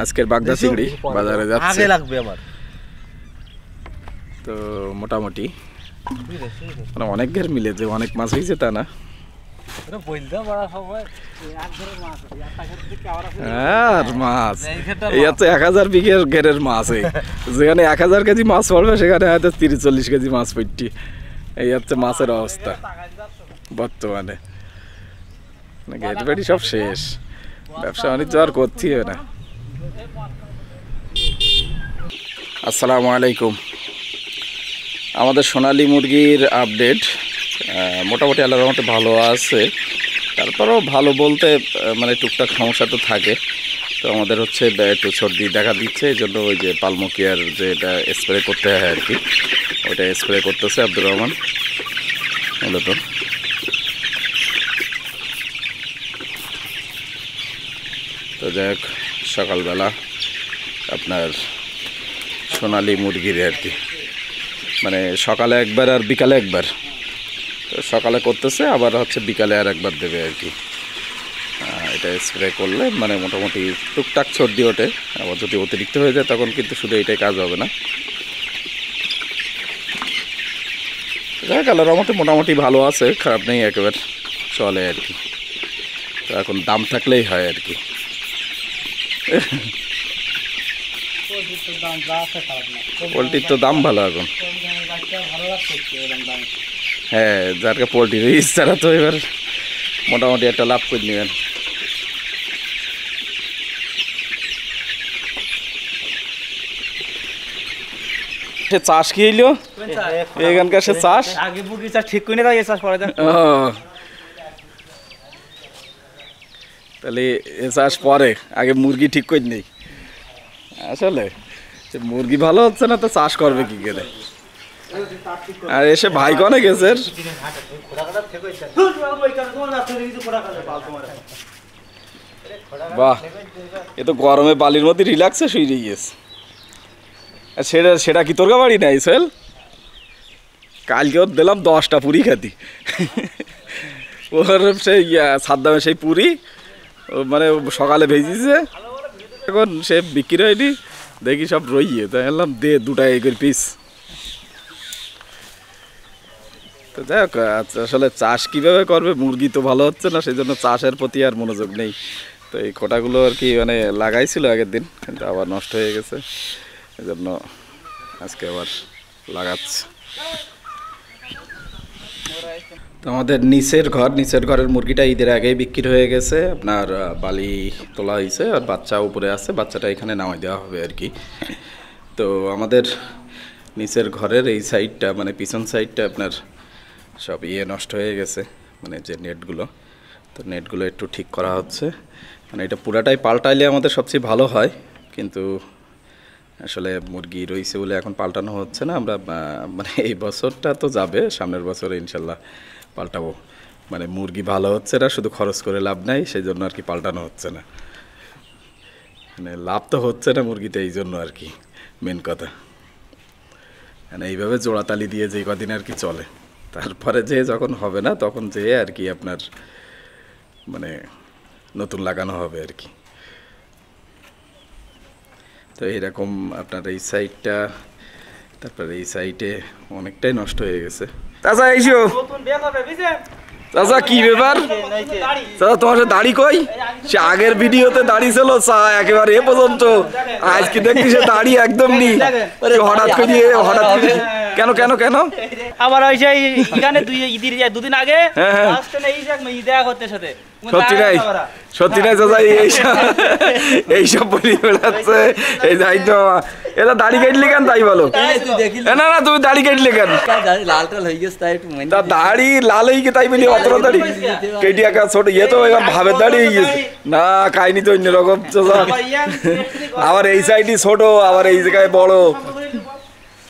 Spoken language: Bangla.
আজকের বাগদা চিংড়ি বাজারে যাচ্ছে আগে লাগবে আমার তো মোটামুটি মানে অনেক ঘের মিলে যে অনেক মাছ হয়েছে তা না আর মাছ এই হচ্ছে 1000 বিঘের ঘেরের মাছ যেখানে 1000 কেজি মাছ পড়বে সেখানে হয়তো 30-40 কেজি মাছ পড়টি এই হচ্ছে মাছের অবস্থা বর্তমানে ঘের বাড়ি সব শেষ ব্যবসা বাণিজ্য আর করছি না। আসসালামু আলাইকুম। আমাদের সোনালী মুরগির আপডেট মোটামুটি আল্লাহর রহমতে ভালো আছে, তারপরেও ভালো বলতে মানে টুকটাক সমস্যা তো থাকে। তো আমাদের হচ্ছে একটু সর্দি দেখা দিচ্ছে, এই জন্য ওই যে পালমোকিয়ার যে এটা স্প্রে করতে হয় আর কি, ওইটা স্প্রে করতেছে আব্দুর রহমান মূলত। তো যাই হোক, সকালবেলা আপনার সোনালী মুরগির আর কি মানে সকালে একবার আর বিকালে একবার, তো সকালে করতেছে আবার হচ্ছে বিকালে আর একবার দেবে আর কি। এটা স্প্রে করলে মানে মোটামুটি টুকটাক সর্দি ওঠে, আবার যদি অতিরিক্ত হয়ে যায় তখন কিন্তু শুধু এইটাই কাজ হবে না। যাই গেল মোটামুটি ভালো আছে, খারাপ নেই, একেবারে চলে আর কি। তো এখন দাম থাকলেই হয় আর কি। পোলট্রির তো দাম ভালো এখন, হ্যাঁ যার পোলট্রির ইচ্ছারা তো এবার মোটামুটি একটা লাভ করে নেবেন। সে চাষ কি হইলো এখানকার, সে চাষ আগে মুরগি চাষ ঠিক করে দাও, এই চাষ পরে দাও। তাহলে এ চাষ পরে, আগে মুরগি ঠিক করে নেই। আসলে মুরগি ভালো হচ্ছে না তো চাষ করবে কি করে। আর এসে ভাই কনে গেছে, বাহ এ তো গরমে বালির মধ্যে রিল্যাক্সে শুয়ে গিয়েছে। সেটা কি তোর বাড়ি নাই সোহেল? কালকে ওর দিলাম 10টা পুরি খাতি, ওর সেই সাদ্দামে সেই পুরি মানে সকালে ভেজেছে, এখন সে বিক্রি হয়নি, দেখি সব রইয়ে, তাই বললাম দে 2টা করে পিস। তো যাই হোক, আসলে চাষ কীভাবে করবে, মুরগি তো ভালো হচ্ছে না, সেই জন্য চাষের প্রতি আর মনোযোগ নেই। তো এই কোটাগুলো আর কি মানে লাগাইছিল আগের দিন, কিন্তু আবার নষ্ট হয়ে গেছে, এই জন্য আজকে আবার লাগাচ্ছে। তো আমাদের নিচের ঘরের মুরগিটা ঈদের আগেই বিক্রি হয়ে গেছে, আপনার বালি তোলা হয়েছে আর বাচ্চা উপরে আছে, বাচ্চাটা এখানে নামাই দেওয়া হবে আর কি। তো আমাদের নিচের ঘরের এই সাইডটা মানে পিছন সাইডটা আপনার সব নষ্ট হয়ে গেছে, মানে যে নেটগুলো, তো নেটগুলো একটু ঠিক করা হচ্ছে। মানে এটা পুরাটাই পাল্টাইলে আমাদের সবচেয়ে ভালো হয়, কিন্তু আসলে মুরগি রয়েছে বলে এখন পাল্টানো হচ্ছে না। আমরা মানে এই বছরটা তো যাবে, সামনের বছরে ইনশাল্লাহ পাল্টাবো। মানে মুরগি ভালো হচ্ছে না, শুধু খরচ করে লাভ নাই, সেই জন্য আর কি পাল্টানো হচ্ছে না। মানে লাভ তো হচ্ছে না মুরগিতে, এই জন্য আর কি মেন কথা। মানে এইভাবে জোড়াতালি দিয়ে যেই কদিন আর কি চলে, তারপরে যে যখন হবে না তখন যে আর কি আপনার মানে নতুন লাগানো হবে আর কি। তো এইরকম আপনার এই সাইডটা, তারপরে এই সাইডে অনেকটাই নষ্ট হয়ে গেছে। চাচা এইসো, চাচা কি ব্যাপার চাচা, তোমার সে দাড়ি কই? সে আগের ভিডিওতে দাড়ি ছিল একেবারে এ পর্যন্ত, আজকে দেখছি সে দাড়ি একদম নেই, হঠাৎ করে কেন কেন কেন আবার ওই সেই এখানে দুদিন আগে দেখা করতে সাথে সত্যি নাই চাচা, এইসব বলি বেড়াচ্ছে। এই যাই তো এটা দাড়ি কাটলি কেন তাই বলো? না না তুমি দাড়ি কাটলে কেন? লাল টাল হয়ে গেছে তাই একটু দাড়ি লাল হয়ে গেছে তাই বলি অতটা দাড়ি কেটে একা ছোট ইয়ে তো এবার ভাবের দাড়ি হয়ে গেছে না, কাহিনি তো অন্যরকম চাচা। আবার এই সাইডই ছোট, আবার এই জায়গায় বড়,